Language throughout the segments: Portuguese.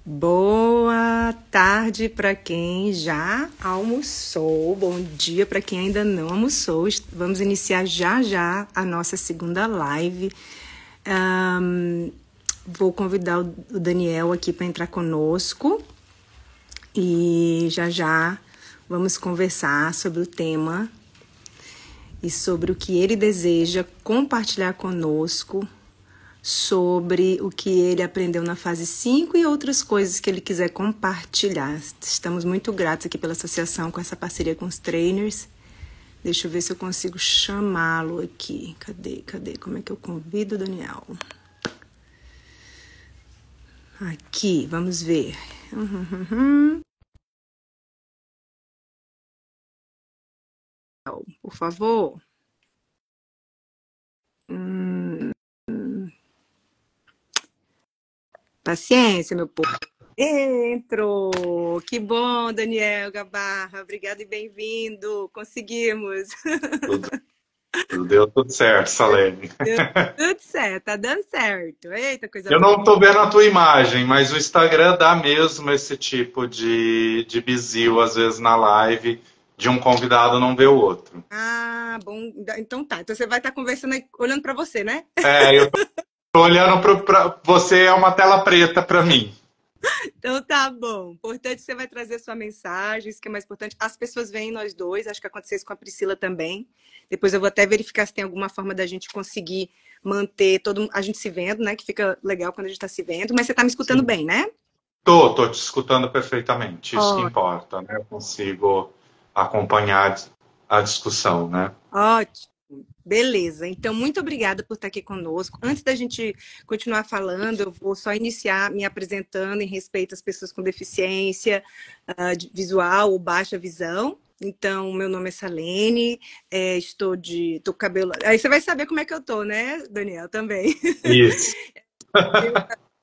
Boa tarde para quem já almoçou, bom dia para quem ainda não almoçou. Vamos iniciar já já a nossa segunda live. Vou convidar o Daniel aqui para entrar conosco e já já vamos conversar sobre o tema e sobre o que ele deseja compartilhar conosco, sobre o que ele aprendeu na fase 5 e outras coisas que ele quiser compartilhar. Estamos muito gratos aqui pela associação, com essa parceria com os trainers. Deixa eu ver se eu consigo chamá-lo aqui. Cadê? Como é que eu convido o Daniel? Aqui, vamos ver. Por favor. Paciência, meu povo. Entrou! Que bom, Daniel Gabarra. Obrigada e bem-vindo. Conseguimos. Deu tudo certo, Salene. Deu tudo certo, tá dando certo. Eita, coisa Eu boa. não tô vendo a tua imagem, mas o Instagram dá mesmo esse tipo de bizil, às vezes, na live, de um convidado não ver o outro. Ah, bom. Então tá. Então você vai estar conversando aí, olhando para você, né? Eu tô olhando pra você, é uma tela preta para mim. Então tá bom. Importante, você vai trazer sua mensagem, isso que é mais importante. As pessoas veem nós dois, acho que aconteceu isso com a Priscila também. Depois eu vou até verificar se tem alguma forma da gente conseguir manter a gente se vendo, né? Que fica legal quando a gente tá se vendo. Mas você tá me escutando Sim. bem, né? Tô te escutando perfeitamente. Isso que Ótimo. importa, né? Eu consigo acompanhar a discussão, né? Ótimo. Beleza, então muito obrigada por estar aqui conosco. Antes da gente continuar falando, eu vou só iniciar me apresentando em respeito às pessoas com deficiência visual ou baixa visão. Então, meu nome é Salene, tô com cabelo... Aí você vai saber como é que eu tô, né, Daniel, também. Isso.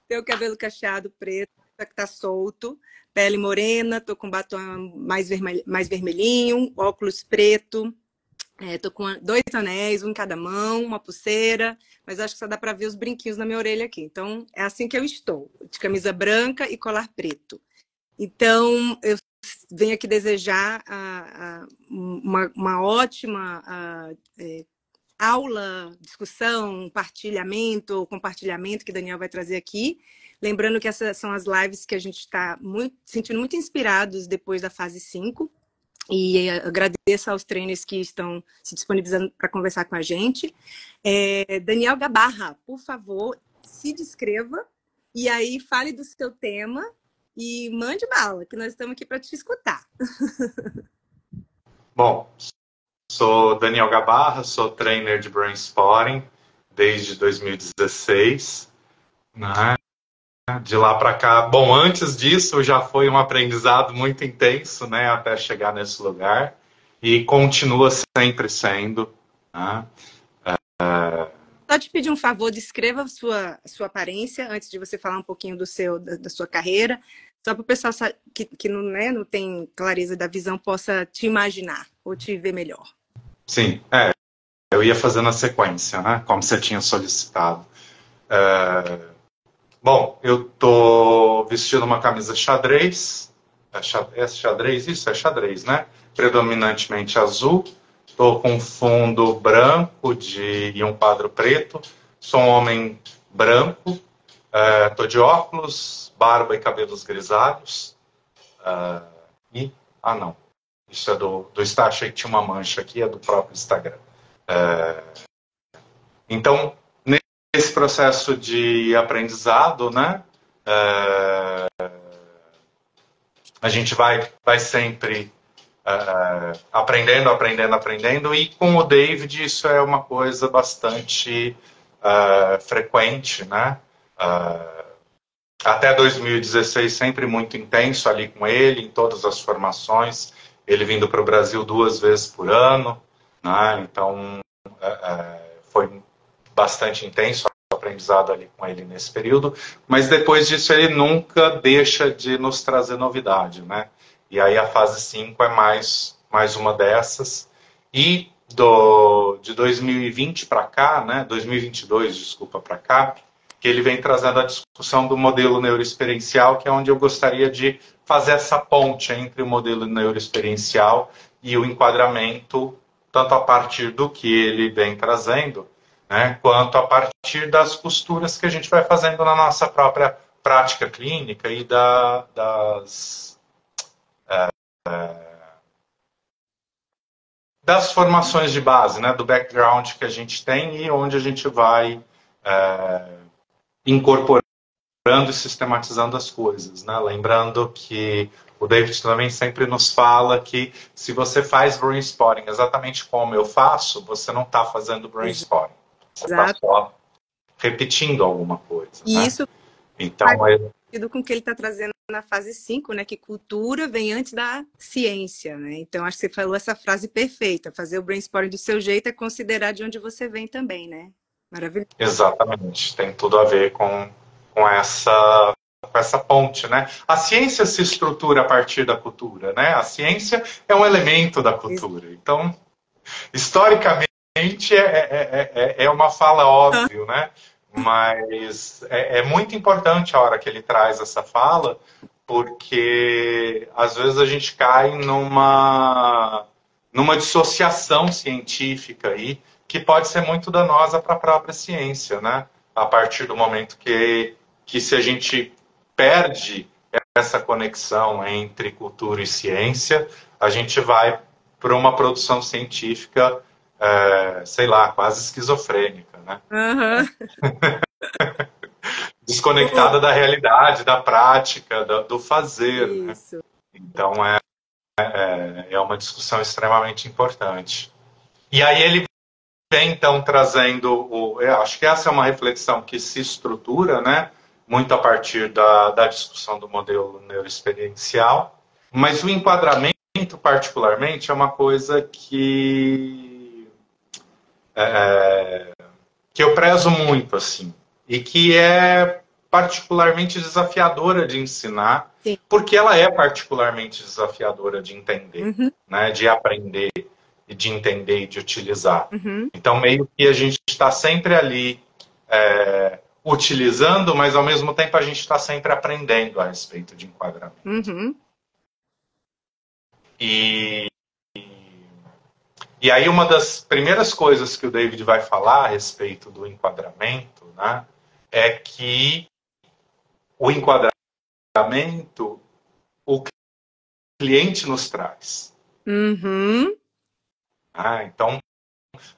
Tenho cabelo cacheado preto, que tá solto, pele morena, tô com batom mais vermelhinho, óculos preto. Tô com 2 anéis, um em cada mão, uma pulseira, mas acho que só dá para ver os brinquinhos na minha orelha aqui. Então, é assim que eu estou, de camisa branca e colar preto. Então, eu venho aqui desejar uma ótima aula, discussão, compartilhamento que Daniel vai trazer aqui. Lembrando que essas são as lives que a gente está sentindo muito inspirados depois da fase 5. E agradeço aos trainers que estão se disponibilizando para conversar com a gente. Daniel Gabarra, por favor, se descreva e aí fale do seu tema e mande bala, que nós estamos aqui para te escutar. Bom, sou Daniel Gabarra, sou trainer de Brain Spotting desde 2016, né? De lá para cá, bom, antes disso já foi um aprendizado muito intenso, né, até chegar nesse lugar, e continua sempre sendo, né? Só te pedir um favor, descreva a sua aparência antes de você falar um pouquinho da sua carreira, só para o pessoal que não, né, não tem clareza da visão possa te imaginar ou te ver melhor. Sim, eu ia fazendo a sequência, né, como você tinha solicitado. Bom, eu tô vestindo uma camisa xadrez. É xadrez? Isso, é xadrez, né? Predominantemente azul. Tô com fundo branco e um quadro preto. Sou um homem branco. Tô de óculos, barba e cabelos grisalhos. Não. Isso é do Instagram. Achei que tinha uma mancha aqui, é do próprio Instagram. Então, nesse processo de aprendizado, né? A gente vai sempre aprendendo, e com o David isso é uma coisa bastante frequente, né? Até 2016 sempre muito intenso ali com ele, em todas as formações, ele vindo para o Brasil 2 vezes por ano, né? Então foi bastante intenso o aprendizado ali com ele nesse período, mas depois disso ele nunca deixa de nos trazer novidade, né? E aí a fase 5 é mais uma dessas. E de 2020 para cá, né? 2022, desculpa, para cá, que ele vem trazendo a discussão do modelo neuroexperiencial, que é onde eu gostaria de fazer essa ponte entre o modelo neuroexperiencial e o enquadramento, tanto a partir do que ele vem trazendo, né, quanto a partir das costuras que a gente vai fazendo na nossa própria prática clínica e das formações de base, né, do background que a gente tem e onde a gente vai incorporando e sistematizando as coisas, né? Lembrando que o David também sempre nos fala que se você faz brainstorming exatamente como eu faço, você não está fazendo brainstorming. Você está só repetindo alguma coisa. E né? isso então, faz sentido com o que ele está trazendo na fase 5, né? Que cultura vem antes da ciência, né? Então, acho que você falou essa frase perfeita. Fazer o brainstorming do seu jeito é considerar de onde você vem também, né? Maravilhoso. Exatamente. Tem tudo a ver com essa ponte, né? A ciência se estrutura a partir da cultura, né? A ciência é um elemento da cultura. Então, historicamente, é uma fala óbvia, né? Mas é muito importante a hora que ele traz essa fala, porque às vezes a gente cai numa dissociação científica aí, que pode ser muito danosa para a própria ciência, né? A partir do momento que se a gente perde essa conexão entre cultura e ciência, a gente vai para uma produção científica, sei lá, quase esquizofrênica, né? Desconectada da realidade, da prática, do fazer. Isso. Né? Então é uma discussão extremamente importante. E aí ele vem então trazendo, eu acho que essa é uma reflexão que se estrutura, né? Muito a partir da discussão do modelo neuroexperiencial, mas o enquadramento, particularmente, é uma coisa que eu prezo muito, assim, e que é particularmente desafiadora de ensinar, Sim. porque ela é particularmente desafiadora de entender, né? De aprender, e de entender e de utilizar. Então, meio que a gente está sempre ali utilizando, mas ao mesmo tempo a gente está sempre aprendendo a respeito de enquadramento. E aí uma das primeiras coisas que o David vai falar a respeito do enquadramento, né, é que o enquadramento o cliente nos traz. Então,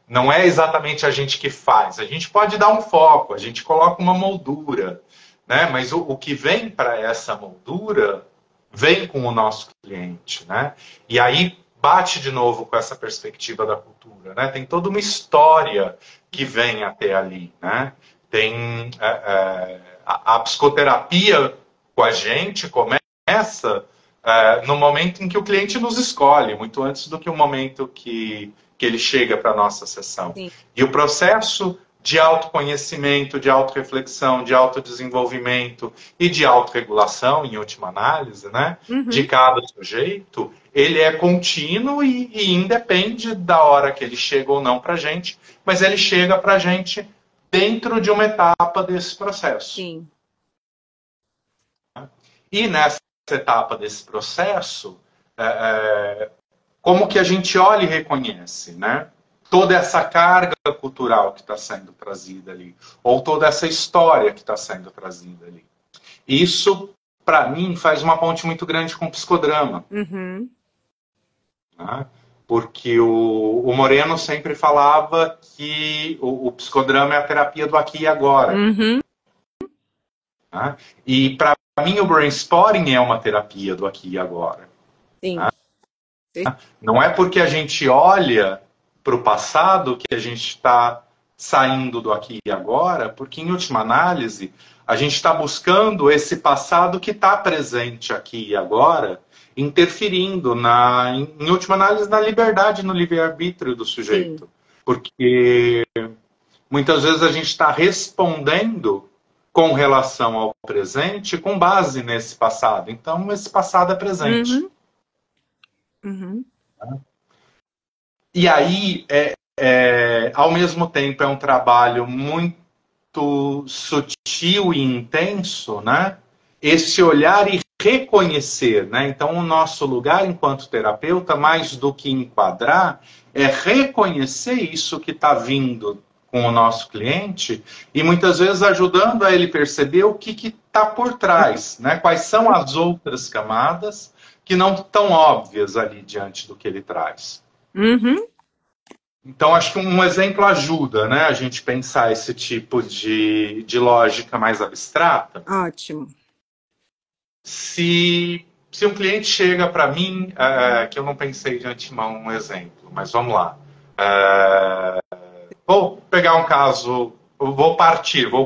não é exatamente a gente que faz. A gente pode dar um foco, a gente coloca uma moldura, né? Mas o que vem para essa moldura vem com o nosso cliente, né? E aí bate de novo com essa perspectiva da cultura, né? Tem toda uma história que vem até ali, né? Tem a psicoterapia com a gente começa no momento em que o cliente nos escolhe, muito antes do que o momento que ele chega para a nossa sessão. Sim. E o processo de autoconhecimento, de autorreflexão, de autodesenvolvimento e de autorregulação, em última análise, né, de cada sujeito, ele é contínuo e independe da hora que ele chega ou não para a gente, mas ele chega para a gente dentro de uma etapa desse processo. Sim. E nessa etapa desse processo, como que a gente olha e reconhece, né? Toda essa carga cultural que está sendo trazida ali, ou toda essa história que está sendo trazida ali. Isso, para mim, faz uma ponte muito grande com o psicodrama. Né? Porque o Moreno sempre falava que o psicodrama é a terapia do aqui e agora. Né? E, para mim, o brainstorming é uma terapia do aqui e agora. Sim. Né? Não é porque a gente olha para o passado que a gente está saindo do aqui e agora, porque, em última análise, a gente está buscando esse passado que está presente aqui e agora, interferindo, em última análise, na liberdade, no livre-arbítrio do sujeito. Sim. Porque muitas vezes a gente está respondendo com relação ao presente com base nesse passado. Então, esse passado é presente. E aí, ao mesmo tempo, é um trabalho muito sutil e intenso, né? Esse olhar e reconhecer, né? Então, o nosso lugar enquanto terapeuta, mais do que enquadrar, é reconhecer isso que está vindo com o nosso cliente e muitas vezes ajudando a ele perceber o que está por trás, né? Quais são as outras camadas que não estão óbvias ali diante do que ele traz. Uhum. Então, acho que um exemplo ajuda, né? A gente pensar esse tipo de lógica mais abstrata. Ótimo. Se um cliente chega para mim, que eu não pensei de antemão um exemplo, mas vamos lá. Vou pegar um caso, vou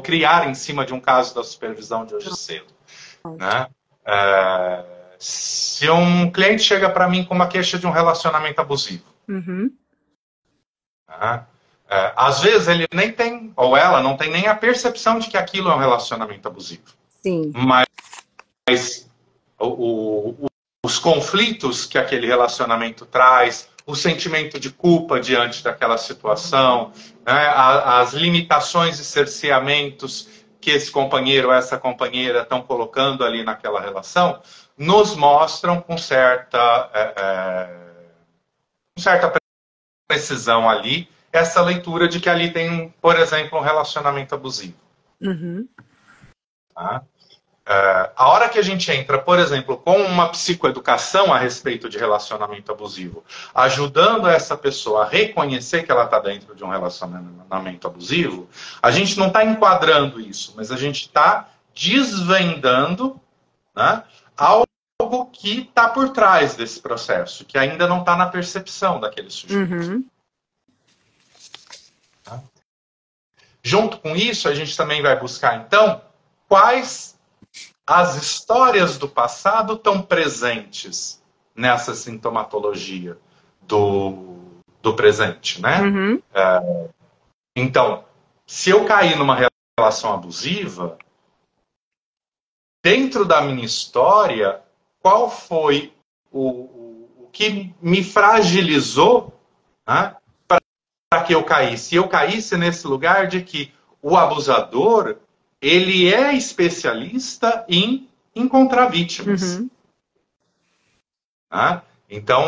criar em cima de um caso da supervisão de hoje cedo. Né? Se um cliente chega para mim com uma queixa de um relacionamento abusivo, às vezes ele nem tem, ou ela não tem nem a percepção de que aquilo é um relacionamento abusivo. Sim. Mas os conflitos que aquele relacionamento traz, o sentimento de culpa diante daquela situação, né, as limitações e cerceamentos que esse companheiro ou essa companheira estão colocando ali naquela relação, nos mostram com certa precisão ali essa leitura de que ali tem, por exemplo, um relacionamento abusivo. Tá? A hora que a gente entra, por exemplo, com uma psicoeducação a respeito de relacionamento abusivo, ajudando essa pessoa a reconhecer que ela está dentro de um relacionamento abusivo, a gente não está enquadrando isso, mas a gente está desvendando, né, algo que está por trás desse processo, que ainda não está na percepção daquele sujeito. Tá? Junto com isso, a gente também vai buscar, então, quais as histórias do passado estão presentes nessa sintomatologia do presente, né? Então, se eu cair numa relação abusiva, dentro da minha história, qual foi o que me fragilizou, né, para que eu caísse? E eu caísse nesse lugar de que o abusador, ele é especialista em encontrar vítimas. Então,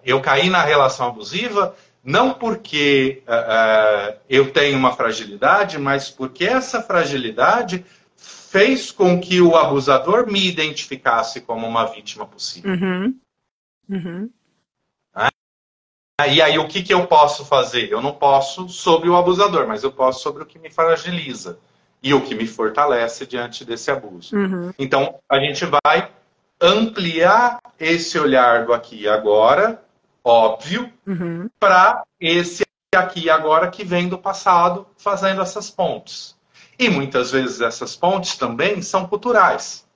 eu caí na relação abusiva não porque eu tenho uma fragilidade, mas porque essa fragilidade fez com que o abusador me identificasse como uma vítima possível. E aí, o que eu posso fazer? Eu não posso sobre o abusador, mas eu posso sobre o que me fragiliza e o que me fortalece diante desse abuso. Então, a gente vai ampliar esse olhar do aqui e agora, óbvio, para esse aqui e agora que vem do passado, fazendo essas pontes. E muitas vezes essas pontes também são culturais.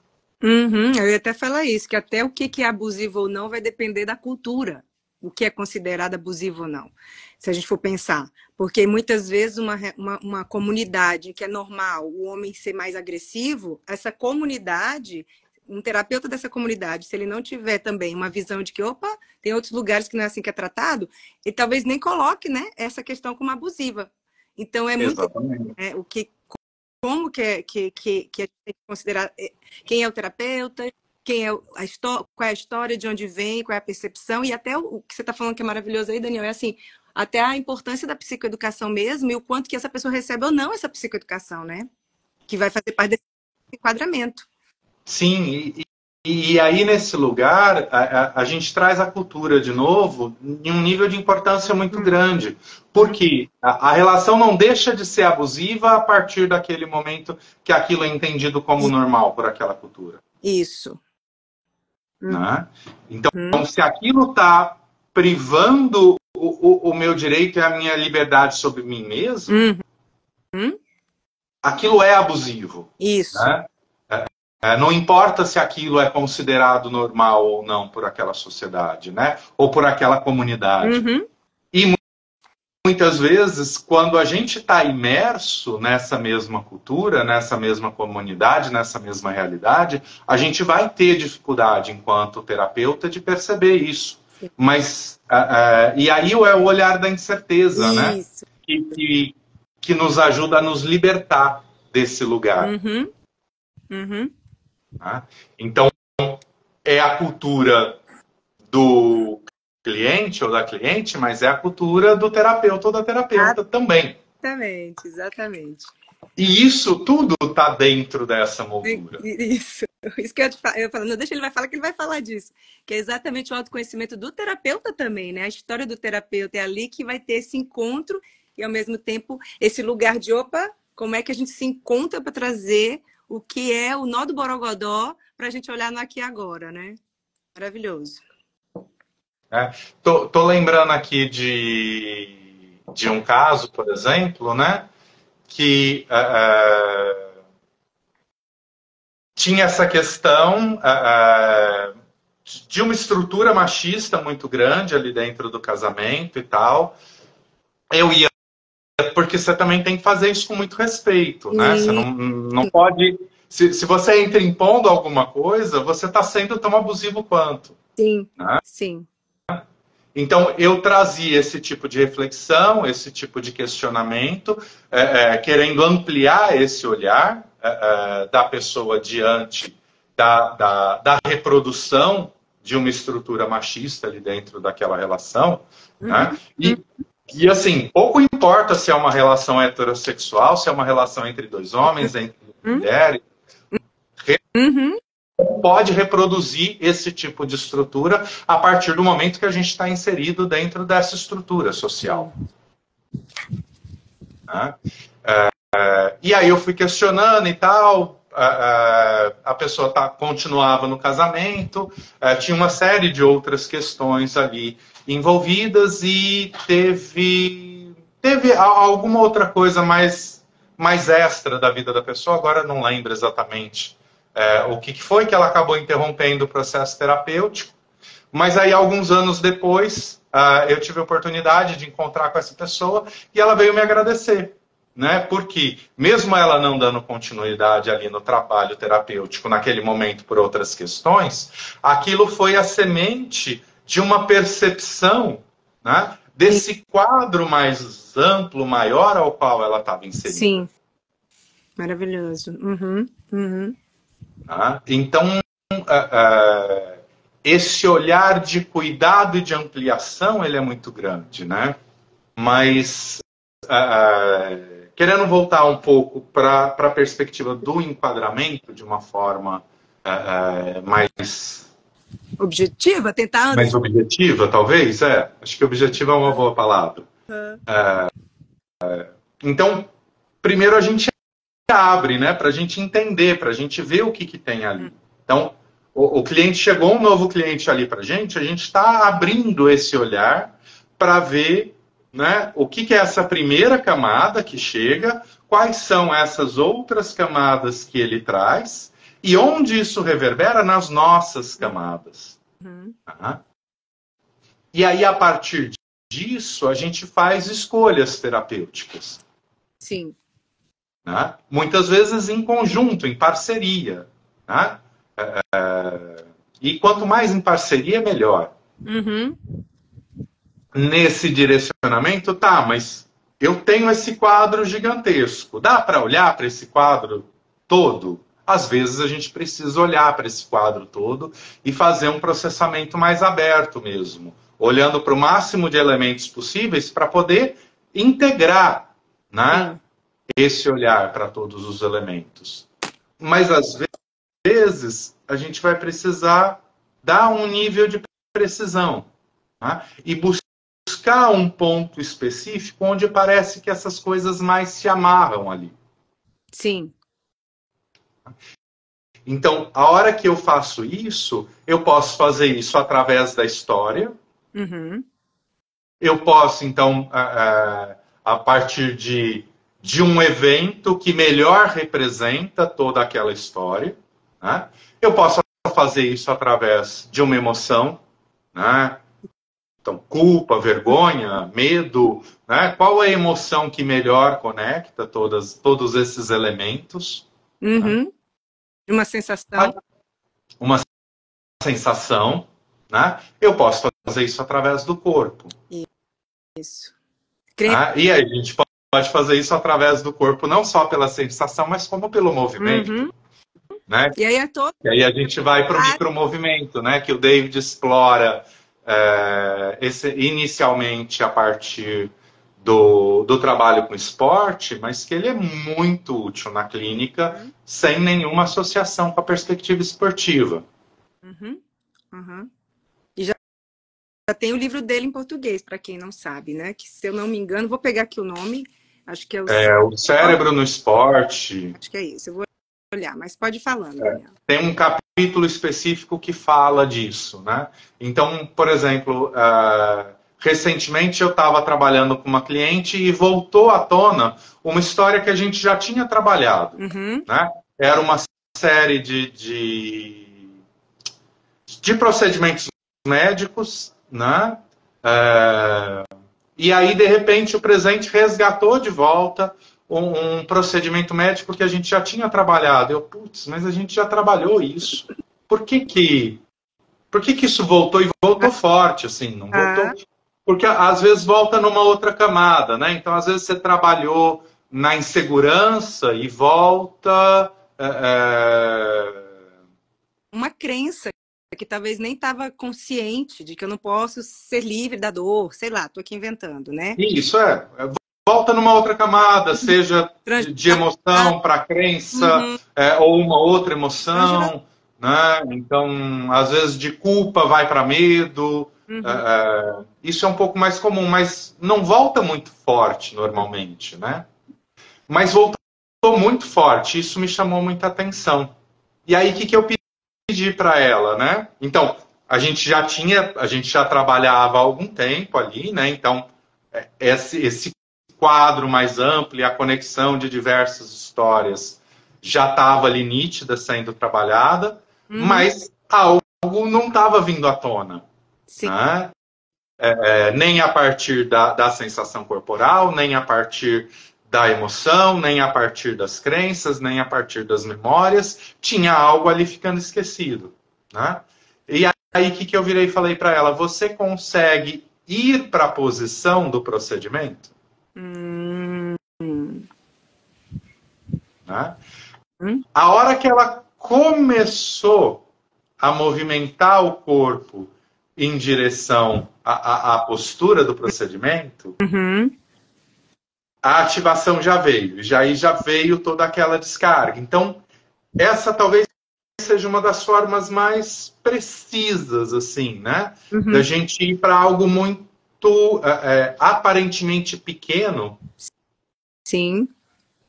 Eu ia até falar isso, que até o que é abusivo ou não vai depender da cultura. O que é considerado abusivo ou não, se a gente for pensar. Porque muitas vezes uma comunidade que é normal o homem ser mais agressivo, essa comunidade, um terapeuta dessa comunidade, se ele não tiver também uma visão de que, opa, tem outros lugares que não é assim que é tratado, ele talvez nem coloque, né, essa questão como abusiva. Então é muito... como que a gente tem que considerar quem é o terapeuta, qual é a história, de onde vem, qual é a percepção, e até o que você está falando que é maravilhoso aí, Daniel, é assim, até a importância da psicoeducação mesmo e o quanto que essa pessoa recebe ou não essa psicoeducação, né? Que vai fazer parte desse enquadramento. Sim, e aí nesse lugar a gente traz a cultura de novo em um nível de importância muito grande, porque a relação não deixa de ser abusiva a partir daquele momento que aquilo é entendido como normal por aquela cultura. Isso. Né? Então, se aquilo está privando o meu direito e a minha liberdade sobre mim mesmo, aquilo é abusivo. Isso. Né? Não importa se aquilo é considerado normal ou não por aquela sociedade, né? Ou por aquela comunidade. E muitas vezes, quando a gente está imerso nessa mesma cultura, nessa mesma comunidade, nessa mesma realidade, a gente vai ter dificuldade, enquanto terapeuta, de perceber isso. Mas, e aí é o olhar da incerteza, né? que nos ajuda a nos libertar desse lugar. Tá? Então, é a cultura do cliente ou da cliente, mas é a cultura do terapeuta ou da terapeuta também. Exatamente, exatamente. E isso tudo está dentro dessa moldura. Isso que eu falo, não deixa ele vai falar que ele vai falar disso, que é exatamente o autoconhecimento do terapeuta também, né? A história do terapeuta é ali que vai ter esse encontro e ao mesmo tempo esse lugar de opa, como é que a gente se encontra para trazer o que é o nó do borogodó para a gente olhar no aqui e agora, né? Maravilhoso. Tô lembrando aqui de um caso, por exemplo, né? Que tinha essa questão de uma estrutura machista muito grande ali dentro do casamento e tal. Eu ia, porque você também tem que fazer isso com muito respeito, né? Você não pode... Se você entra impondo alguma coisa, você está sendo tão abusivo quanto. Sim, né? sim. Então, eu trazia esse tipo de reflexão, esse tipo de questionamento, querendo ampliar esse olhar da pessoa diante da reprodução de uma estrutura machista ali dentro daquela relação. Né? E, assim, pouco importa se é uma relação heterossexual, se é uma relação entre dois homens, entre mulheres. Pode reproduzir esse tipo de estrutura a partir do momento que a gente está inserido dentro dessa estrutura social. Né? E aí eu fui questionando e tal, a pessoa continuava no casamento, tinha uma série de outras questões ali envolvidas e teve alguma outra coisa mais extra da vida da pessoa, agora não lembro exatamente o que foi que ela acabou interrompendo o processo terapêutico, mas aí alguns anos depois eu tive a oportunidade de encontrar com essa pessoa e ela veio me agradecer, né? Porque mesmo ela não dando continuidade ali no trabalho terapêutico naquele momento por outras questões, aquilo foi a semente de uma percepção, né, desse quadro mais amplo, maior ao qual ela estava inserida. Sim, maravilhoso. Então, esse olhar de cuidado e de ampliação, ele é muito grande, né? Mas, querendo voltar um pouco para a perspectiva do enquadramento de uma forma mais... Objetiva? Tentar... Mais objetiva, talvez? Acho que objetiva é uma boa palavra. Então, primeiro a gente abre, né, para a gente entender, para a gente ver o que tem ali. Então, o cliente chegou, um novo cliente ali para a gente está abrindo esse olhar para ver, né, o que é essa primeira camada que chega, quais são essas outras camadas que ele traz e onde isso reverbera nas nossas camadas. E aí, a partir disso, a gente faz escolhas terapêuticas. Sim. Né? Muitas vezes em conjunto, em parceria. Né? E quanto mais em parceria, melhor. Nesse direcionamento, mas eu tenho esse quadro gigantesco. Dá para olhar para esse quadro todo? Às vezes a gente precisa olhar para esse quadro todo e fazer um processamento mais aberto mesmo, olhando para o máximo de elementos possíveis para poder integrar, né, esse olhar para todos os elementos. Mas, às vezes, a gente vai precisar dar um nível de precisão, né, e buscar um ponto específico onde parece que essas coisas mais se amarram ali. Sim. Então, a hora que eu faço isso, eu posso fazer isso através da história. Eu posso, então, a partir de um evento que melhor representa toda aquela história. Né? Eu posso fazer isso através de uma emoção. Né? Então, culpa, vergonha, medo. Né? Qual é a emoção que melhor conecta todos esses elementos? Né? Uma sensação. Uma sensação. Né? Eu posso fazer isso através do corpo. Isso. Né? E aí a gente pode fazer isso através do corpo, não só pela sensação, mas como pelo movimento. Uhum. Né? E aí E aí a gente vai para o micromovimento, né? Que o David explora inicialmente a partir do trabalho com esporte, mas que ele é muito útil na clínica, sem nenhuma associação com a perspectiva esportiva. Uhum. Uhum. E já tem o livro dele em português, para quem não sabe, né? Que, se eu não me engano, vou pegar aqui o nome, acho que é o Cérebro no Esporte. Acho que é isso, eu vou olhar, mas pode ir falando, Daniel. Tem um capítulo específico que fala disso, né? Então, por exemplo, recentemente eu estava trabalhando com uma cliente e voltou à tona uma história que a gente já tinha trabalhado, né? Era uma série de procedimentos médicos, né? E aí, de repente, o presente resgatou de volta um procedimento médico que a gente já tinha trabalhado. Eu, putz, mas a gente já trabalhou isso. Por que isso voltou? E voltou forte, assim, não voltou? Porque às vezes volta numa outra camada, né? Então, às vezes você trabalhou na insegurança e volta... Uma crença que talvez nem estava consciente de que eu não posso ser livre da dor, sei lá, tô aqui inventando, né? Isso volta numa outra camada, seja de emoção para crença, ou uma outra emoção, né? Então, às vezes de culpa vai para medo. Isso é um pouco mais comum, mas não volta muito forte normalmente, né? Mas voltou muito forte, isso me chamou muita atenção. E aí, o que eu pedi para ela, né? Então, a gente já trabalhava há algum tempo ali, né? Então, esse quadro mais amplo e a conexão de diversas histórias já estava ali nítida sendo trabalhada, mas algo não estava vindo à tona. Né? Nem a partir da sensação corporal, nem a partir da emoção, nem a partir das crenças, nem a partir das memórias, tinha algo ali ficando esquecido. Né? E aí o que eu virei e falei para ela, você consegue ir para a posição do procedimento? Né? A hora que ela começou a movimentar o corpo em direção à postura do procedimento, a ativação já veio. Já veio toda aquela descarga. Então, essa talvez seja uma das formas mais precisas, assim, né? Da gente ir para algo muito aparentemente pequeno. Sim.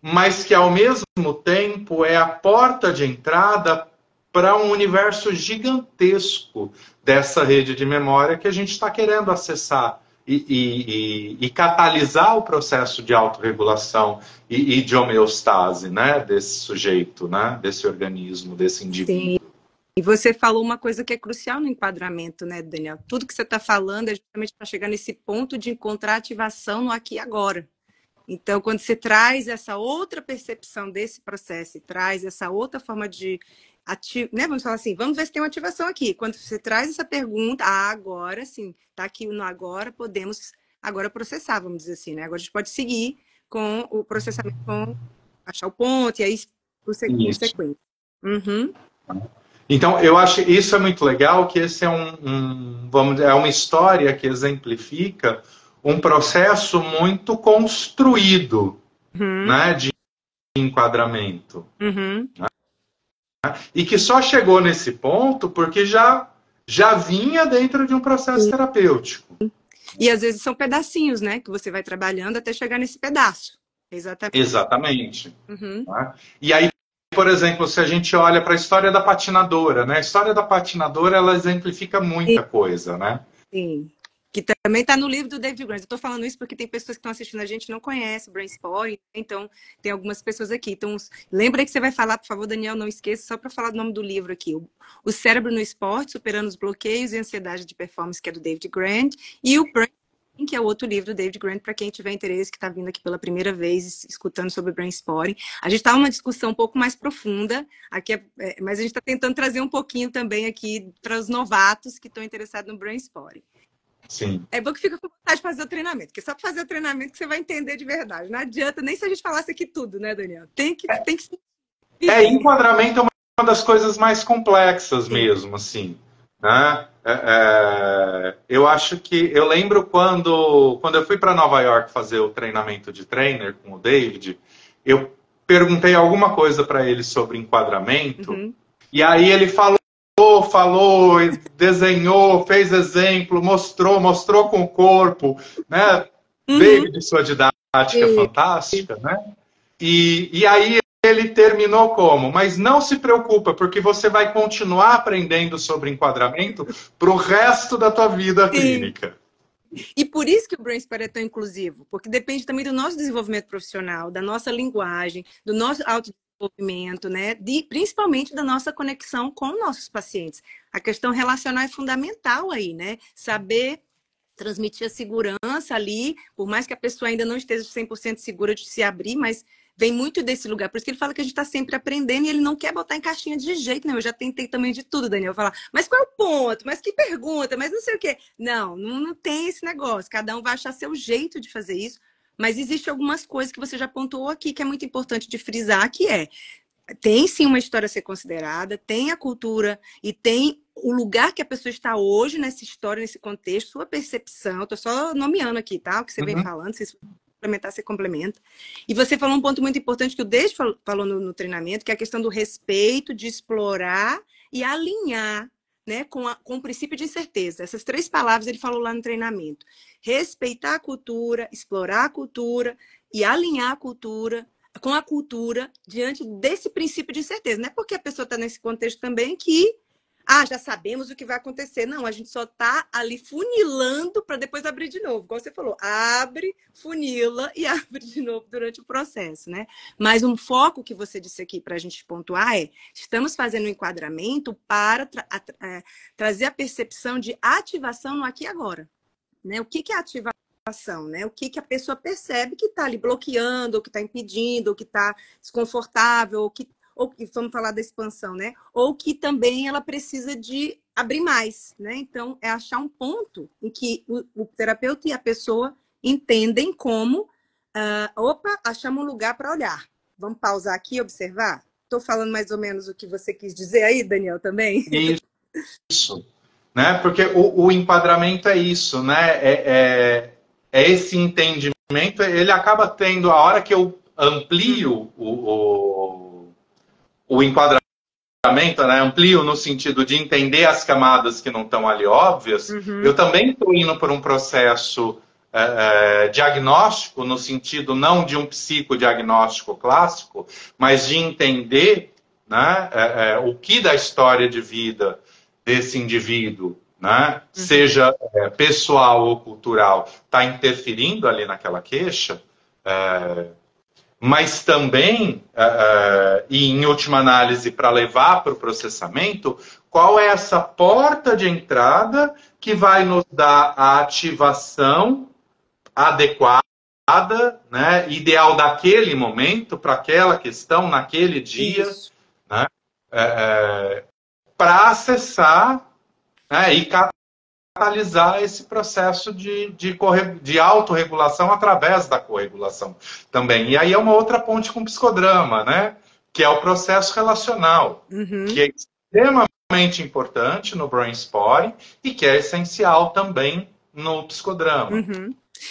Mas que, ao mesmo tempo, é a porta de entrada para um universo gigantesco dessa rede de memória que a gente está querendo acessar e catalisar o processo de autorregulação e de homeostase, né, desse sujeito, né, desse organismo, desse indivíduo. Sim. E você falou uma coisa que é crucial no enquadramento, né, Daniel? Tudo que você está falando é justamente para chegar nesse ponto de encontrar ativação no aqui e agora. Então, quando você traz essa outra percepção desse processo e traz essa outra forma de né? Vamos falar assim, vamos ver se tem uma ativação aqui. Quando você traz essa pergunta, agora sim, tá aqui no agora, podemos agora processar, vamos dizer assim, né? Agora a gente pode seguir com o processamento, com achar o ponto e aí o sequência. Então, eu acho isso é muito legal, que esse é é uma história que exemplifica um processo muito construído, né, de enquadramento. Né? E que só chegou nesse ponto porque já vinha dentro de um processo terapêutico. E às vezes são pedacinhos, né, que você vai trabalhando até chegar nesse pedaço. Exatamente. Né? E aí, por exemplo, se a gente olha para a história da patinadora, né? A história da patinadora, ela exemplifica muita coisa, né? Sim. Que também está no livro do David Grant. Eu estou falando isso porque tem pessoas que estão assistindo a gente e não conhecem o Brainspotting, então tem algumas pessoas aqui. Então, lembra que você vai falar, por favor, Daniel, não esqueça, só para falar do nome do livro aqui. O Cérebro no Esporte, Superando os Bloqueios e Ansiedade de Performance, que é do David Grant, e o Brainspotting, que é o outro livro do David Grant, para quem tiver interesse, que está vindo aqui pela primeira vez, escutando sobre Brainspotting. A gente está numa discussão um pouco mais profunda, aqui mas a gente está tentando trazer um pouquinho também aqui para os novatos que estão interessados no Brainspotting. Sim. É bom que fica com vontade de fazer o treinamento, porque só para fazer o treinamento que você vai entender de verdade. Não adianta nem se a gente falasse aqui tudo, né, Daniel? Tem que Enquadramento é uma das coisas mais complexas mesmo, assim, né? Eu acho que eu lembro quando eu fui para Nova York fazer o treinamento de trainer com o David, eu perguntei alguma coisa para ele sobre enquadramento, e aí ele falou, desenhou, fez exemplo, mostrou com o corpo, né? David, sua didática fantástica, né? E aí ele terminou como? Mas não se preocupa, porque você vai continuar aprendendo sobre enquadramento para o resto da tua vida clínica. E por isso que o BrainSpot é tão inclusivo, porque depende também do nosso desenvolvimento profissional, da nossa linguagem, do nosso autodesenvolvimento, né? Principalmente da nossa conexão com nossos pacientes. A questão relacional é fundamental aí, né? Saber transmitir a segurança ali, por mais que a pessoa ainda não esteja 100% segura de se abrir, mas vem muito desse lugar. Por isso que ele fala que a gente está sempre aprendendo e ele não quer botar em caixinha de jeito nenhum. Eu já tentei também de tudo, Daniel. Falar, mas qual é o ponto? Mas que pergunta? Mas não sei o quê. Não tem esse negócio. Cada um vai achar seu jeito de fazer isso. Mas existem algumas coisas que você já pontuou aqui que é muito importante de frisar, que tem sim uma história a ser considerada, tem a cultura e tem o lugar que a pessoa está hoje nessa história, nesse contexto, sua percepção. Estou só nomeando aqui, tá? O que você vem falando, se complementar, você complementa. E você falou um ponto muito importante que o David falou no treinamento, que é a questão do respeito, de explorar e alinhar, né, com o princípio de incerteza. Essas 3 palavras ele falou lá no treinamento. Respeitar a cultura, explorar a cultura e alinhar a cultura com a cultura diante desse princípio de incerteza. Não é porque a pessoa está nesse contexto também que já sabemos o que vai acontecer. Não, a gente só está ali funilando para depois abrir de novo. Como você falou, abre, funila e abre de novo durante o processo, né? Mas um foco que você disse aqui para a gente pontuar estamos fazendo um enquadramento para trazer a percepção de ativação no aqui e agora. Né? O que é ativação? Né? O que a pessoa percebe que está ali bloqueando, ou que está impedindo, ou que está desconfortável, ou que vamos falar da expansão, né? Ou que também ela precisa de abrir mais, né? Então, é achar um ponto em que o terapeuta e a pessoa entendem como, achamos um lugar para olhar. Vamos pausar aqui e observar? Estou falando mais ou menos o que você quis dizer aí, Daniel, também? Isso. Né? Porque o enquadramento é isso, né? É esse entendimento, ele acaba tendo, a hora que eu amplio o enquadramento, né? Amplio no sentido de entender as camadas que não estão ali óbvias, eu também estou indo por um processo diagnóstico, no sentido não de um psicodiagnóstico clássico, mas de entender, né, o que da história de vida desse indivíduo, né, seja pessoal ou cultural, está interferindo ali naquela queixa, mas também, e em última análise, para levar para o processamento, qual é essa porta de entrada que vai nos dar a ativação adequada, né, ideal daquele momento, para aquela questão, naquele dia, né, para acessar, né, e catalisar esse processo de autorregulação através da corregulação também. E aí é uma outra ponte com o psicodrama, né? Que é o processo relacional, que é extremamente importante no BrainSpotting e que é essencial também no psicodrama.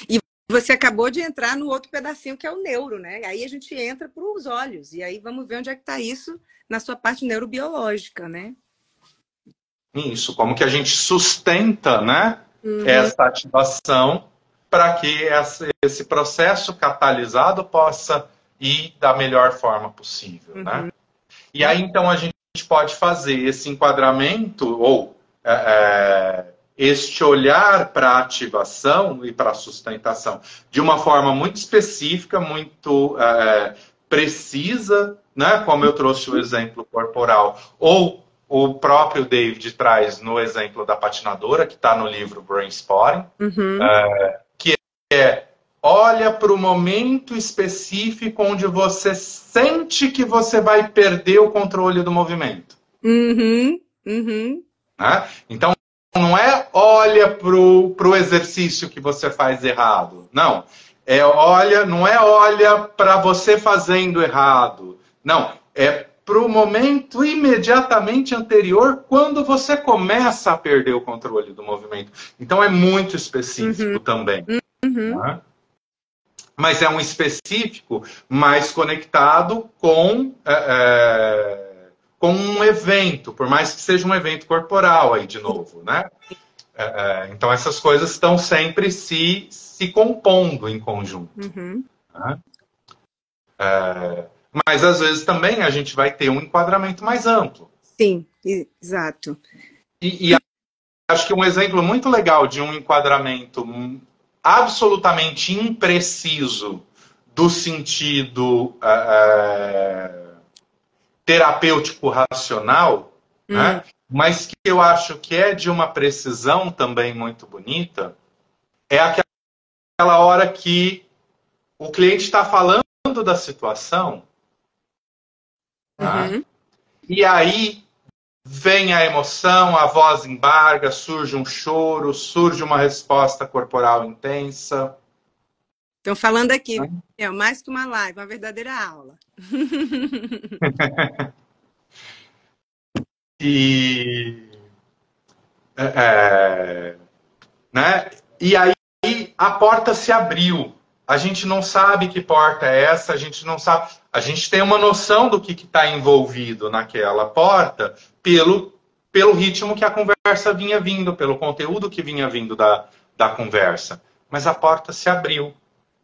E você acabou de entrar no outro pedacinho que é o neuro, né? Aí a gente entra para os olhos e aí vamos ver onde é que está isso na sua parte neurobiológica, né? Isso, como que a gente sustenta, né, essa ativação para que esse processo catalisado possa ir da melhor forma possível, né? E aí, então, a gente pode fazer esse enquadramento ou este olhar para a ativação e para a sustentação de uma forma muito específica, muito precisa, né, como eu trouxe o exemplo corporal, ou o próprio David traz no exemplo da patinadora, que está no livro BrainSpotting, que olha para o momento específico onde você sente que você vai perder o controle do movimento. Né? Então, não é olha pro exercício que você faz errado. Não. Não é olha para você fazendo errado. Não. É pro momento imediatamente anterior, quando você começa a perder o controle do movimento. Então é muito específico também. Né? Mas é um específico mais conectado com um evento, por mais que seja um evento corporal aí de novo, né? Então essas coisas estão sempre se compondo em conjunto. Né? Mas às vezes também a gente vai ter um enquadramento mais amplo. Sim, exato. E acho que um exemplo muito legal de um enquadramento absolutamente impreciso do sentido terapêutico racional, né? Mas que eu acho que é de uma precisão também muito bonita, é aquela hora que o cliente está falando da situação, tá? E aí vem a emoção, a voz embarga, surge um choro, surge uma resposta corporal intensa. Estão falando aqui, é mais que uma live, uma verdadeira aula. Né? E aí a porta se abriu. A gente não sabe que porta é essa, a gente não sabe. A gente tem uma noção do que está envolvido naquela porta pelo ritmo que a conversa vinha vindo, pelo conteúdo que vinha vindo da conversa. Mas a porta se abriu.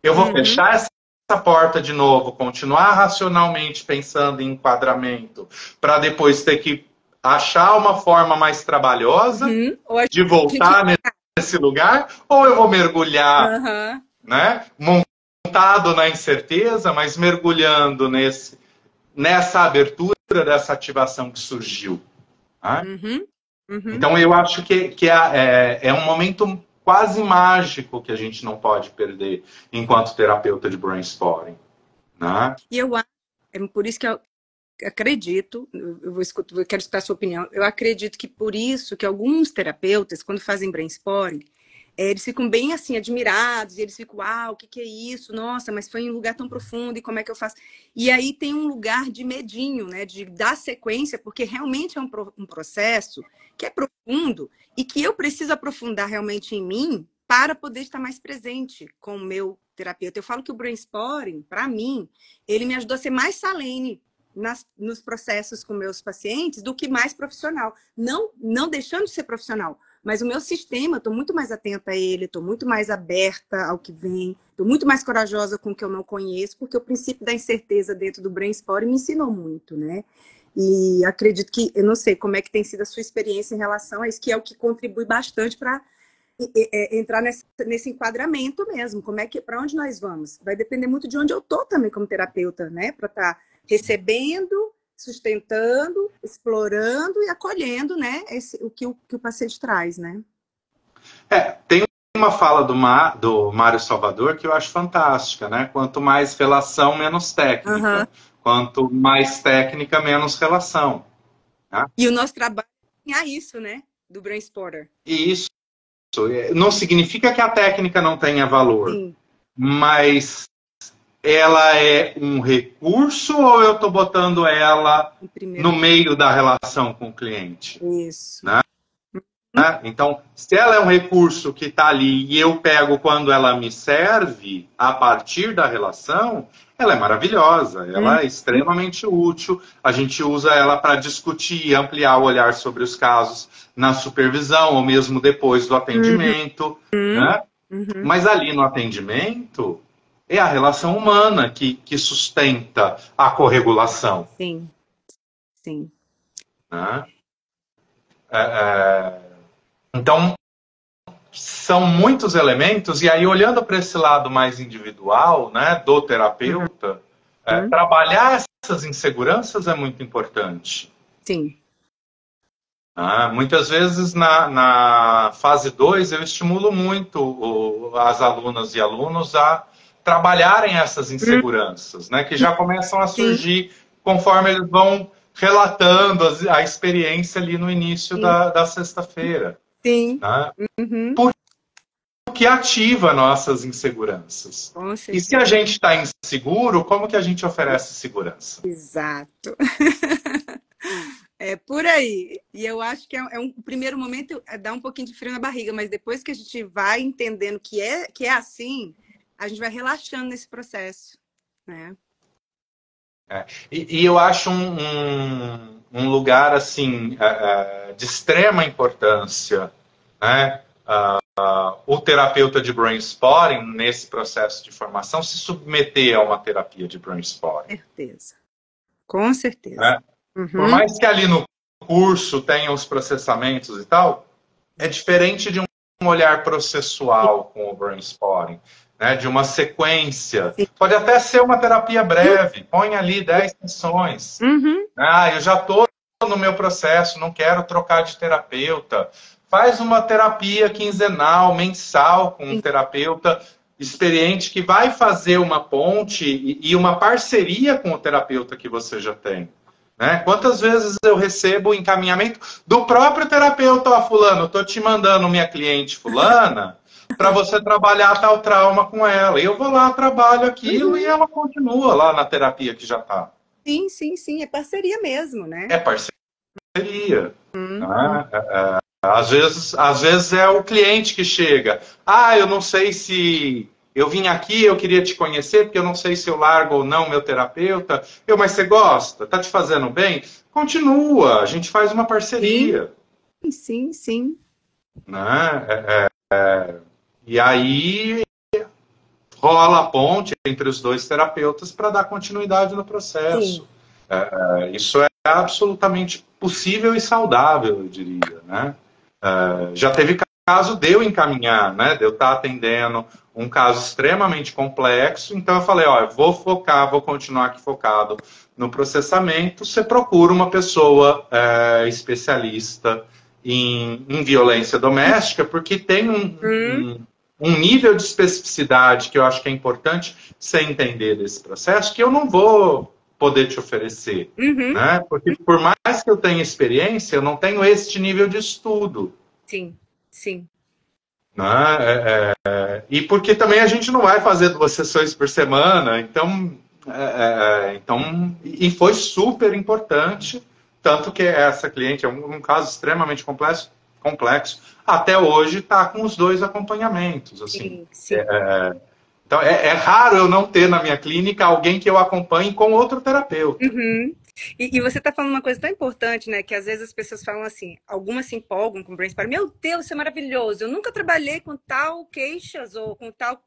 Eu vou fechar essa porta de novo, continuar racionalmente pensando em enquadramento, para depois ter que achar uma forma mais trabalhosa de voltar nesse lugar, ou eu vou mergulhar, né, montado na incerteza, mas mergulhando nessa abertura dessa ativação que surgiu. Né? Então eu acho que é um momento quase mágico que a gente não pode perder enquanto terapeuta de brainstorming. Né? E eu acho, é por isso que eu acredito, eu quero escutar a sua opinião, eu acredito que por isso que alguns terapeutas, quando fazem brainstorming, eles ficam bem assim, admirados, e eles ficam, uau, o que é isso? Nossa, mas foi em um lugar tão profundo, e como é que eu faço? E aí tem um lugar de medinho, né, de dar sequência, porque realmente é um processo que é profundo, e que eu preciso aprofundar realmente em mim para poder estar mais presente com o meu terapeuta. Eu falo que o brainstorming, para mim, ele me ajudou a ser mais salene nos processos com meus pacientes do que mais profissional. Não deixando de ser profissional, mas o meu sistema, estou muito mais atenta a ele, estou muito mais aberta ao que vem, estou muito mais corajosa com o que eu não conheço, porque o princípio da incerteza dentro do brainstorming me ensinou muito, né? E acredito que, eu não sei como é que tem sido a sua experiência em relação a isso, que é o que contribui bastante para entrar nesse enquadramento mesmo. Para onde nós vamos? Vai depender muito de onde eu estou também como terapeuta, né? Para estar recebendo, sustentando, explorando e acolhendo, né? O que o paciente traz, né? Tem uma fala do Mário Salvador que eu acho fantástica, né? Quanto mais relação, menos técnica. Quanto mais técnica, menos relação. Né? E o nosso trabalho é isso, né? Do brainstormer. Isso. Não significa que a técnica não tenha valor. Sim. Mas ela é um recurso ou eu estou botando ela no meio da relação com o cliente? Isso. Né? Então, se ela é um recurso que está ali e eu pego quando ela me serve a partir da relação, ela é maravilhosa, ela é extremamente útil. A gente usa ela para discutir e ampliar o olhar sobre os casos na supervisão ou mesmo depois do atendimento. Né? Mas ali no atendimento é a relação humana que sustenta a corregulação. Sim, sim. Né? Então, são muitos elementos, e aí olhando para esse lado mais individual, né, do terapeuta, trabalhar essas inseguranças é muito importante. Sim. Muitas vezes na fase 2 eu estimulo muito as alunas e alunos a trabalharem essas inseguranças, né, que já começam a surgir conforme eles vão relatando a experiência ali no início da sexta-feira. Sim. Né? Uhum. Porque ativa nossas inseguranças. E se a gente está inseguro, como que a gente oferece segurança? Exato. É por aí. E eu acho que um primeiro momento dá um pouquinho de frio na barriga, mas depois que a gente vai entendendo que é assim, a gente vai relaxando nesse processo, né? E eu acho um lugar assim de extrema importância, né? O terapeuta de brainstorming, nesse processo de formação, se submeter a uma terapia de brainstorming. Certeza. Com certeza. Né? Por Uhum. mais que ali no curso tenha os processamentos e tal, é diferente de um olhar processual com o brainstorming, né? De uma sequência. Sim. Pode até ser uma terapia breve, põe ali 10 sessões. Uhum. Eu já estou no meu processo, não quero trocar de terapeuta. Faz uma terapia quinzenal, mensal com um terapeuta experiente que vai fazer uma ponte e uma parceria com o terapeuta que você já tem. Né? Quantas vezes eu recebo o encaminhamento do próprio terapeuta, ó, fulano, estou te mandando minha cliente fulana para você trabalhar tal trauma com ela. E eu vou lá, trabalho aquilo e ela continua lá na terapia que já está. Sim, sim, sim. É parceria mesmo, né? É parceria. Né? Às vezes é o cliente que chega. Eu não sei se eu vim aqui, eu queria te conhecer, porque eu não sei se eu largo ou não meu terapeuta. Mas você gosta? Tá te fazendo bem? Continua, a gente faz uma parceria. Sim, sim, sim. Né? E aí rola a ponte entre os dois terapeutas para dar continuidade no processo. Isso é absolutamente possível e saudável, eu diria. Né? Já teve caso de eu encaminhar, né? De eu estar atendendo um caso extremamente complexo, então eu falei, eu vou continuar aqui focado no processamento, você procura uma pessoa especialista em violência doméstica, porque tem um nível de especificidade que eu acho que é importante você entender desse processo, que eu não vou poder te oferecer. Né? Porque por mais que eu tenha experiência, eu não tenho este nível de estudo. Sim, sim. Né? E porque também a gente não vai fazer 2 sessões por semana, então e foi super importante, tanto que essa cliente é um caso extremamente complexo, até hoje está com os 2 acompanhamentos. Assim. Sim, sim. Então é raro eu não ter na minha clínica alguém que eu acompanhe com outro terapeuta. Uhum. E você está falando uma coisa tão importante, né? Que às vezes as pessoas falam assim, algumas se empolgam com brainstorming. Meu Deus, isso é maravilhoso. Eu nunca trabalhei com tal queixas ou com tal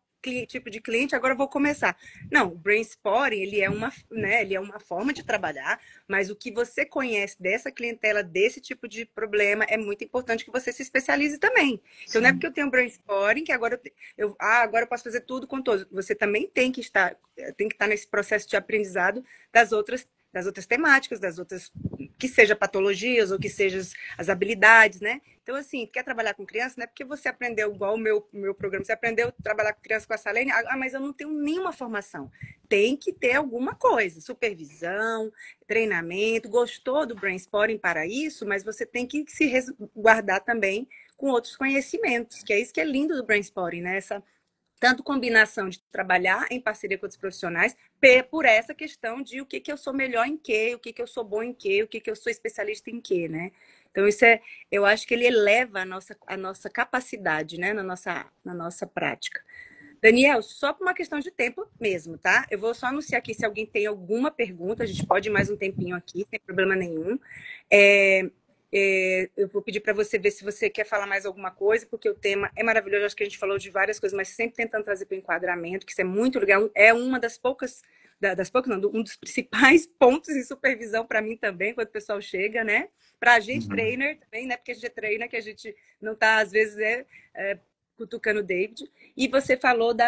tipo de cliente, agora eu vou começar. Não, o brainstorming, ele é uma, né, ele é uma forma de trabalhar, mas o que você conhece dessa clientela, desse tipo de problema, é muito importante que você se especialize também. Então, não é porque eu tenho brainstorming que agora agora eu posso fazer tudo com todos. Você também tem que estar nesse processo de aprendizado das outras temáticas, das outras, que seja patologias ou que sejam as habilidades, né? Então, assim, quer trabalhar com criança, não é porque você aprendeu igual o meu programa, você aprendeu a trabalhar com criança com a Salene, mas eu não tenho nenhuma formação. Tem que ter alguma coisa, supervisão, treinamento, gostou do brainstorming para isso, mas você tem que se resguardar também com outros conhecimentos, que é isso que é lindo do brainstorming, né? Tanto combinação de trabalhar em parceria com outros profissionais, por essa questão de o que eu sou melhor em quê, o que eu sou bom em quê, o que eu sou especialista em quê, né? Então, eu acho que ele eleva a nossa capacidade, né, na nossa prática. Daniel, só por uma questão de tempo mesmo, tá? Eu vou só anunciar aqui se alguém tem alguma pergunta, a gente pode ir mais um tempinho aqui, sem problema nenhum. Eu vou pedir para você ver se você quer falar mais alguma coisa, porque o tema é maravilhoso. Acho que a gente falou de várias coisas, mas sempre tentando trazer para o enquadramento, que isso é muito legal. É uma das poucas, um dos principais pontos em supervisão para mim também, quando o pessoal chega, né? Para a gente, trainer também, né? Porque a gente é trainer, que a gente não está, às vezes, cutucando o David. E você falou do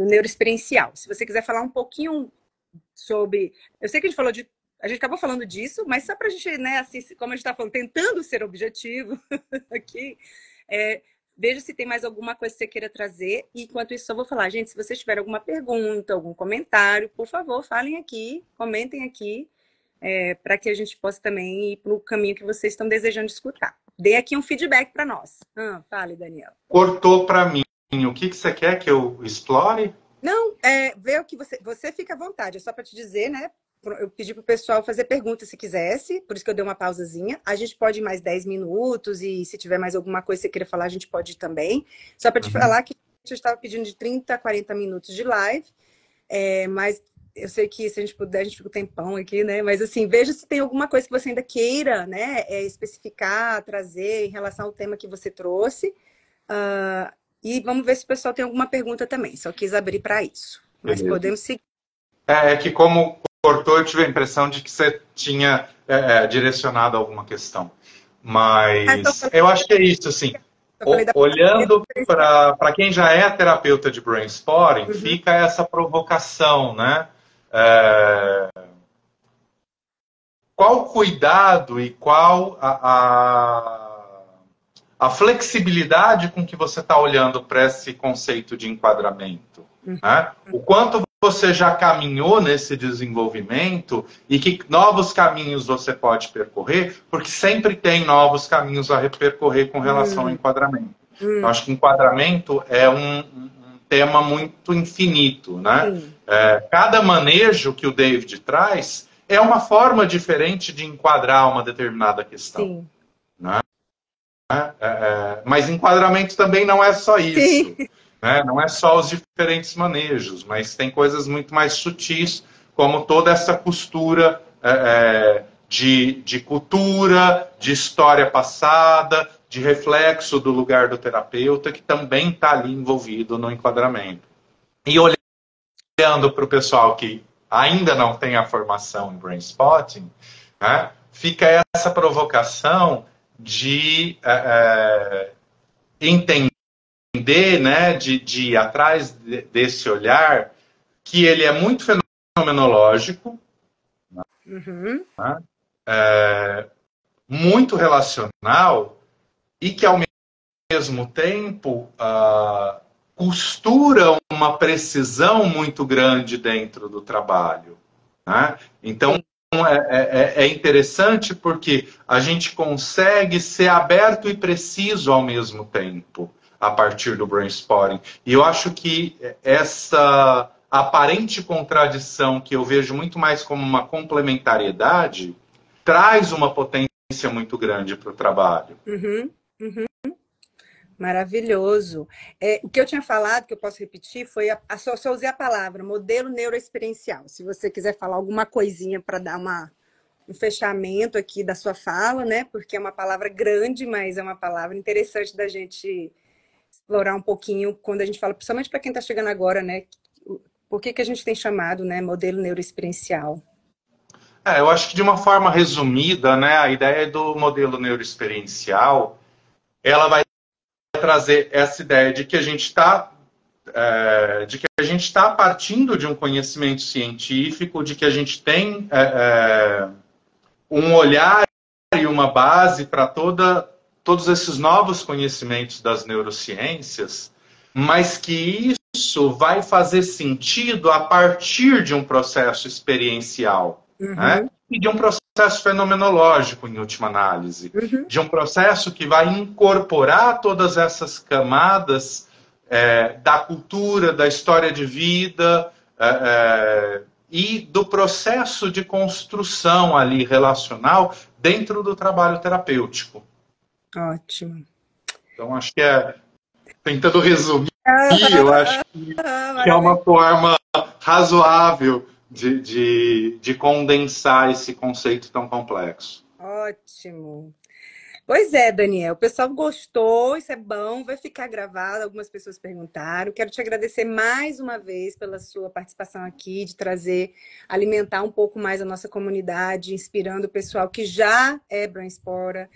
neuroexperiencial. Se você quiser falar um pouquinho sobre... Eu sei que a gente acabou falando disso, mas só para a gente, né, assim, como a gente está falando, tentando ser objetivo aqui, veja se tem mais alguma coisa que você queira trazer. E enquanto isso, só vou falar, gente, se vocês tiverem alguma pergunta, algum comentário, por favor, falem aqui, comentem aqui, para que a gente possa também ir para o caminho que vocês estão desejando escutar. dê aqui um feedback para nós. Fale, Daniel. Cortou para mim. O que você quer que eu explore? Não, vê o que você fica à vontade. É só para te dizer, né? Eu pedi para o pessoal fazer perguntas se quisesse, por isso que eu dei uma pausazinha. A gente pode ir mais 10 minutos e se tiver mais alguma coisa que você queira falar, a gente pode ir também. Só para te falar que a gente estava pedindo de 30 a 40 minutos de live, mas eu sei que se a gente puder, a gente fica um tempão aqui, né? Mas assim, veja se tem alguma coisa que você ainda queira, né? Especificar, trazer em relação ao tema que você trouxe. E vamos ver se o pessoal tem alguma pergunta também. Só quis abrir para isso. Mas Beleza. podemos seguir. É que como cortou, eu tive a impressão de que você tinha direcionado alguma questão. Mas eu acho que é isso, assim. Olhando para quem já é terapeuta de brainstorming, fica essa provocação, né? Qual cuidado e qual a flexibilidade com que você está olhando para esse conceito de enquadramento? Né? O quanto você já caminhou nesse desenvolvimento e que novos caminhos você pode percorrer, porque sempre tem novos caminhos a percorrer com relação ao enquadramento. Eu acho que enquadramento é um tema muito infinito, né? Cada manejo que o David traz é uma forma diferente de enquadrar uma determinada questão. Né? Mas enquadramento também não é só isso. Né? Não é só os diferentes manejos, mas tem coisas muito mais sutis, como toda essa costura de cultura, de história passada, de reflexo do lugar do terapeuta, que também está ali envolvido no enquadramento. E olhando para o pessoal que ainda não tem a formação em Brain Spotting, né, fica essa provocação de entender, né, de ir atrás desse olhar, que ele é muito fenomenológico, né, muito relacional, e que, ao mesmo tempo, costura uma precisão muito grande dentro do trabalho. Né? Então, é interessante porque a gente consegue ser aberto e preciso ao mesmo tempo, a partir do brainstorming. E eu acho que essa aparente contradição, que eu vejo muito mais como uma complementariedade, traz uma potência muito grande para o trabalho. Maravilhoso. O que eu tinha falado, que eu posso repetir, foi só usei a palavra modelo neuroexperiencial. Se você quiser falar alguma coisinha para dar um fechamento aqui da sua fala, né? Porque é uma palavra grande, mas é uma palavra interessante da gente explorar um pouquinho quando a gente fala, principalmente para quem está chegando agora, né? Por que a gente tem chamado, né, modelo neuroexperiencial? Eu acho que de uma forma resumida, né, a ideia do modelo neuroexperiencial, ela vai trazer essa ideia de que a gente está partindo de um conhecimento científico, de que a gente tem um olhar e uma base para todos esses novos conhecimentos das neurociências, mas que isso vai fazer sentido a partir de um processo experiencial, né? E de um processo fenomenológico, em última análise, de um processo que vai incorporar todas essas camadas da cultura, da história de vida e do processo de construção ali relacional dentro do trabalho terapêutico. Ótimo. Então, acho que tentando resumir, eu acho que é uma forma razoável de condensar esse conceito tão complexo. Ótimo. Pois é, Daniel, o pessoal gostou, isso é bom, vai ficar gravado, algumas pessoas perguntaram. Quero te agradecer mais uma vez pela sua participação aqui, de alimentar um pouco mais a nossa comunidade, inspirando o pessoal que já é brainstormer.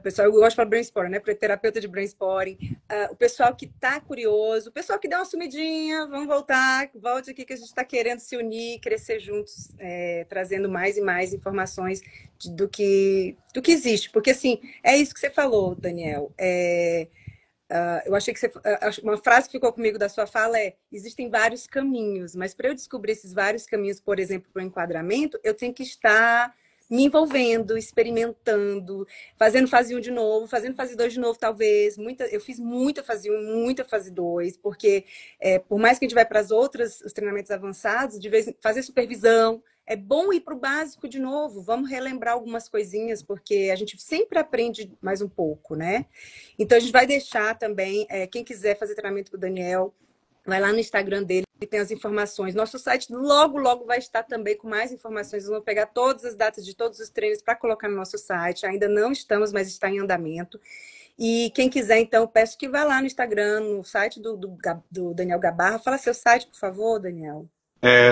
Pessoal, eu gosto de falar brainstorming, né? Porque terapeuta de brainstorming. O pessoal que está curioso, o pessoal que deu uma sumidinha, volte aqui que a gente está querendo se unir, crescer juntos, trazendo mais e mais informações do que existe. Porque, assim, é isso que você falou, Daniel. Eu achei que uma frase que ficou comigo da sua fala existem vários caminhos, mas para eu descobrir esses vários caminhos, por exemplo, para o enquadramento, eu tenho que estar me envolvendo, experimentando, fazendo fase 1 de novo, fazendo fase 2 de novo, talvez. Eu fiz muita fase 1, muita fase 2, porque por mais que a gente vai para os treinamentos avançados, de vez fazer supervisão, é bom ir para o básico de novo. Vamos relembrar algumas coisinhas, porque a gente sempre aprende mais um pouco, né? Então, a gente vai deixar também, quem quiser fazer treinamento com o Daniel, vai lá no Instagram dele, tem as informações. Nosso site logo, logo vai estar também com mais informações. Vamos pegar todas as datas de todos os treinos para colocar no nosso site. Ainda não estamos, mas está em andamento. E quem quiser, então, peço que vá lá no Instagram, no site do Daniel Gabarra. Fala seu site, por favor, Daniel.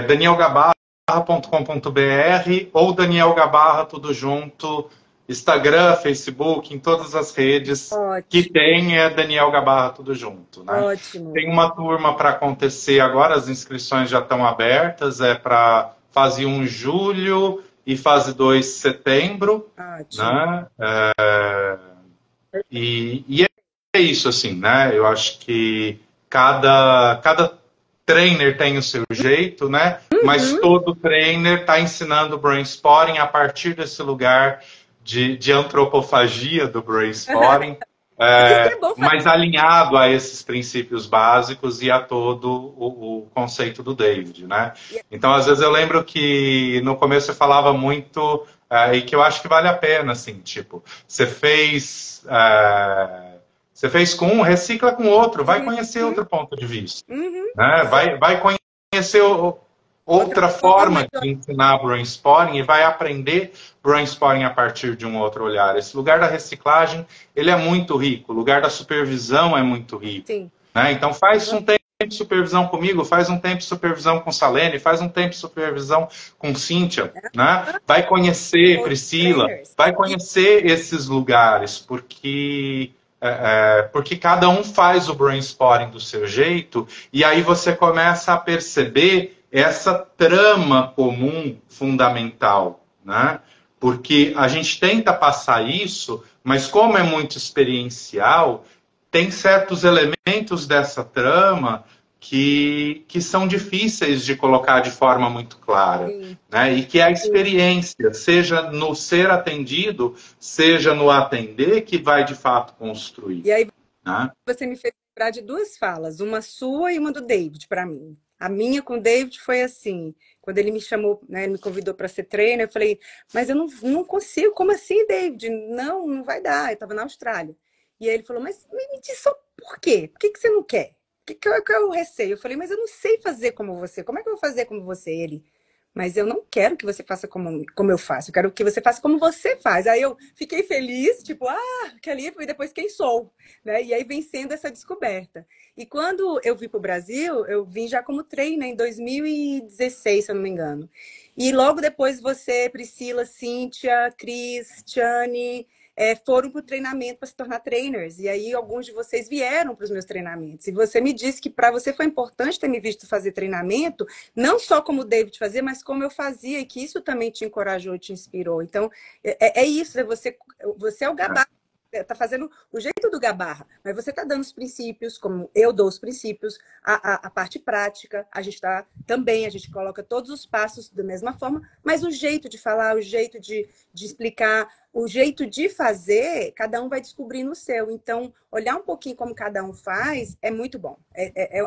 danielgabarra.com.br ou Daniel Gabarra, tudo junto. Instagram, Facebook, em todas as redes. Ótimo. Que tem Daniel Gabarra, tudo junto. Né? Ótimo. Tem uma turma para acontecer agora, as inscrições já estão abertas, para fase 1 julho e fase 2 setembro. Ótimo. Né? E é isso, assim, né? Eu acho que cada trainer tem o seu jeito, né? Mas todo trainer está ensinando brainstorming a partir desse lugar de antropofagia do brainstorming, mas alinhado a esses princípios básicos e a todo o conceito do David, né? Então, às vezes eu lembro que no começo eu falava muito, e que eu acho que vale a pena, assim, tipo, você fez com um, recicla com outro, vai conhecer outro ponto de vista, né? Vai conhecer outra forma de ensinar brainstorming e vai aprender brainstorming a partir de um outro olhar. Esse lugar da reciclagem, ele é muito rico, o lugar da supervisão é muito rico. Sim. Né? Então faz um tempo de supervisão comigo, faz um tempo de supervisão com Salene, faz um tempo de supervisão com Cíntia, né? Vai conhecer Priscila, vai conhecer esses lugares, porque cada um faz o brainstorming do seu jeito, e aí você começa a perceber essa trama comum fundamental, né? Porque a gente tenta passar isso, mas como é muito experiencial, tem certos elementos dessa trama que são difíceis de colocar de forma muito clara, né? E que é a experiência, seja no ser atendido, seja no atender, que vai de fato construir. E aí, né? Você me fez lembrar de duas falas, uma sua e uma do David, para mim. A minha com o David foi assim, quando ele me chamou, né, ele me convidou para ser trainer, eu falei, mas eu não consigo, como assim, David? Não vai dar, eu estava na Austrália. E aí ele falou, mas me diz só por quê? Por que você não quer? Que é o receio? Eu falei, mas eu não sei fazer como você, como é que eu vou fazer como você? Ele, mas eu não quero que você faça como eu faço, eu quero que você faça como você faz. Aí eu fiquei feliz, tipo, que alívio, e depois quem sou, né? E aí vem sendo essa descoberta. E quando eu vim para o Brasil, eu vim já como trainer em 2016, se eu não me engano. E logo depois você, Priscila, Cíntia, Cris, Tiane, foram para o treinamento para se tornar trainers. E aí alguns de vocês vieram para os meus treinamentos. E você me disse que para você foi importante ter me visto fazer treinamento, não só como o David fazia, mas como eu fazia, e que isso também te encorajou e te inspirou. Então, é isso, você é o Gabarra. Está fazendo o jeito do Gabarra, mas você está dando os princípios, como eu dou os princípios, a parte prática, a gente coloca todos os passos da mesma forma, mas o jeito de falar, o jeito de explicar, o jeito de fazer, cada um vai descobrindo o seu. Então, olhar um pouquinho como cada um faz é muito bom.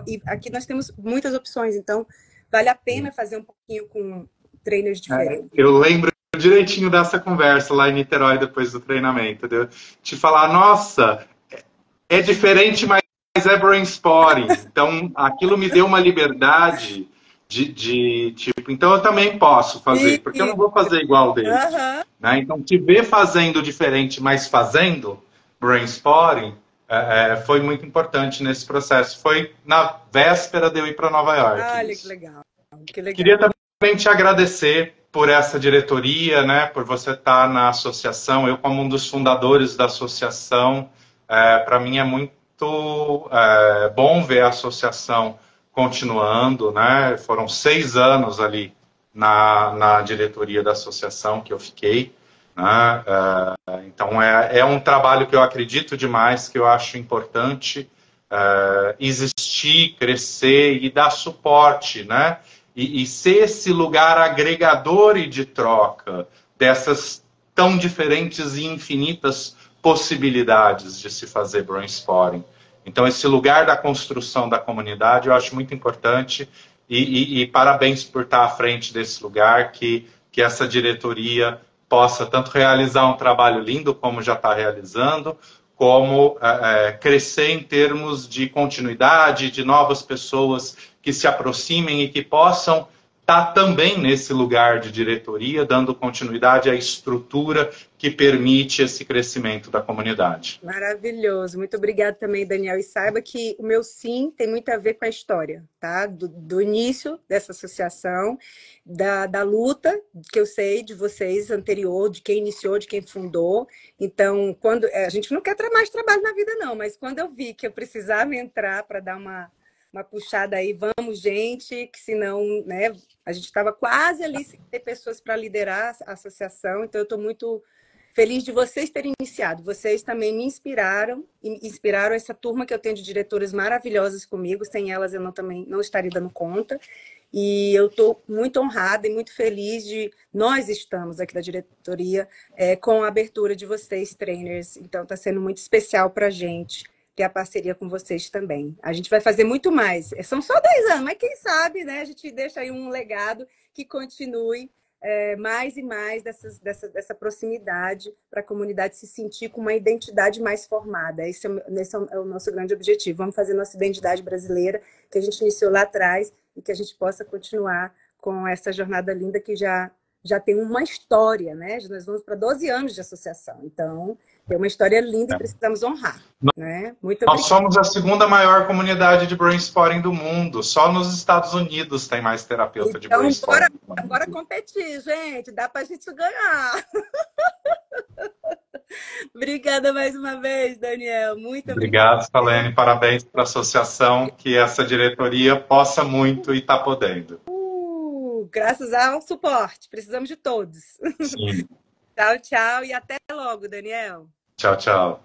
E aqui nós temos muitas opções, então vale a pena fazer um pouquinho com trainers diferentes. Eu lembro direitinho dessa conversa lá em Niterói depois do treinamento, de te falar, nossa, é diferente, mas é brainstorming. Então, aquilo me deu uma liberdade de tipo, então eu também posso fazer, porque eu não vou fazer igual dele. Né? Então, te ver fazendo diferente, mas fazendo brainstorming, foi muito importante nesse processo. Foi na véspera de eu ir para Nova York. Olha, que legal. Queria também te agradecer por essa diretoria, né, por você estar na associação. Eu, como um dos fundadores da associação, para mim é muito bom ver a associação continuando, né? Foram 6 anos ali na diretoria da associação que eu fiquei, né? Então é um trabalho que eu acredito demais, que eu acho importante existir, crescer e dar suporte, né? E ser esse lugar agregador e de troca dessas tão diferentes e infinitas possibilidades de se fazer brainstorming. Então, esse lugar da construção da comunidade eu acho muito importante e parabéns por estar à frente desse lugar, que essa diretoria possa tanto realizar um trabalho lindo como já está realizando, como crescer em termos de continuidade, de novas pessoas que se aproximem e que possam estar também nesse lugar de diretoria, dando continuidade à estrutura que permite esse crescimento da comunidade. Maravilhoso. Muito obrigada também, Daniel. E saiba que o meu sim tem muito a ver com a história, tá? Do início dessa associação, da luta que eu sei de vocês anterior, de quem iniciou, de quem fundou. Então, quando a gente não quer mais trabalho na vida, não, mas quando eu vi que eu precisava entrar para dar uma puxada aí, vamos, gente, que senão, né, a gente estava quase ali sem ter pessoas para liderar a associação, então eu estou muito feliz de vocês terem iniciado. Vocês também me inspiraram, e inspiraram essa turma que eu tenho de diretoras maravilhosas comigo, sem elas eu também não estaria dando conta, e eu estou muito honrada e muito feliz de nós estamos aqui da diretoria com a abertura de vocês, trainers, então está sendo muito especial para a gente ter a parceria com vocês também. A gente vai fazer muito mais. São só 10 anos, mas quem sabe, né? A gente deixa aí um legado que continue mais e mais dessa proximidade para a comunidade se sentir com uma identidade mais formada. Esse é o nosso grande objetivo. Vamos fazer nossa identidade brasileira, que a gente iniciou lá atrás, e que a gente possa continuar com essa jornada linda que já tem uma história, né? Nós vamos para 12 anos de associação. Então, é uma história linda e precisamos honrar. Né? Muito Nós somos a segunda maior comunidade de brainstorming do mundo. Só nos Estados Unidos tem mais terapeuta de brainstorming. Então, bora competir, gente. Dá para a gente ganhar. Obrigada mais uma vez, Daniel. Muito obrigado, Salene. Parabéns para a associação. Que essa diretoria possa muito e está podendo. Graças ao suporte. Precisamos de todos. Sim. Tchau, tchau. E até logo, Daniel. Tchau, tchau.